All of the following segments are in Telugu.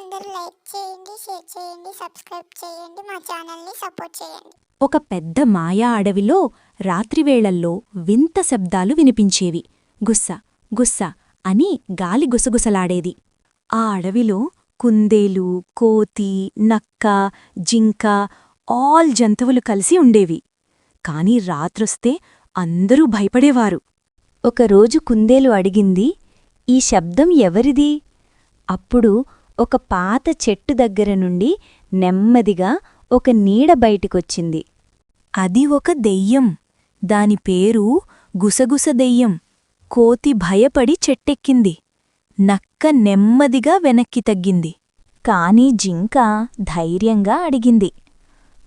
అందరూ లైక్ చేయండి, షేర్ చేయండి, సబ్స్క్రైబ్ చేయండి, మా ఛానల్ని సపోర్ట్ చేయండి. ఒక పెద్ద మాయా అడవిలో రాత్రివేళల్లో వింత శబ్దాలు వినిపించేవి. గుస్స గుస్స అని గాలి గుసగుసలాడేది. ఆ అడవిలో కుందేలు, కోతి, నక్క, జింక ఆల్ జంతువులు కలిసి ఉండేవి. కాని రాత్రొస్తే అందరూ భయపడేవారు. ఒకరోజు కుందేలు అడిగింది, "ఈ శబ్దం ఎవరిది?" అప్పుడు ఒక పాత చెట్టు దగ్గర నుండి నెమ్మదిగా ఒక నీడ బయటికొచ్చింది. అది ఒక దెయ్యం. దాని పేరు గుసగుస దెయ్యం. కోతి భయపడి చెట్టెక్కింది. నక్క నెమ్మదిగా వెనక్కి తగ్గింది. కాని జింక ధైర్యంగా అడిగింది,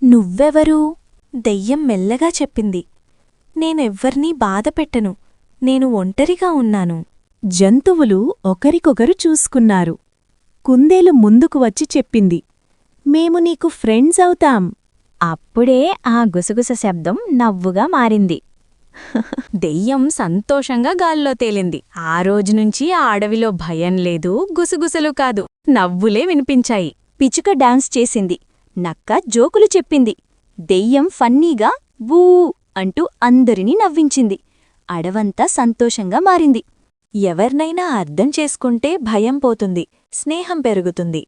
"నువ్వెవరు?" దెయ్యం మెల్లగా చెప్పింది, "నేనెవ్వర్నీ బాధపెట్టను. నేను ఒంటరిగా ఉన్నాను." జంతువులు ఒకరికొకరు చూసుకున్నారు. కుందేలు ముందుకు వచ్చి చెప్పింది, "మేము నీకు ఫ్రెండ్స్ అవుతాం." అప్పుడే ఆ గుసగుస శబ్దం నవ్వుగా మారింది. దెయ్యం సంతోషంగా గాల్లో తేలింది. ఆ రోజునుంచి ఆ అడవిలో భయం లేదు, గుసగుసలు కాదు, నవ్వులే వినిపించాయి. పిచుక డాన్స్ చేసింది, నక్క జోకులు చెప్పింది, దెయ్యం ఫన్నీగా వూ అంటూ అందరినీ నవ్వించింది. అడవంతా సంతోషంగా మారింది. ఎవర్నైనా అర్థం చేసుకుంటే భయం పోతుంది, స్నేహం పెరుగుతుంది.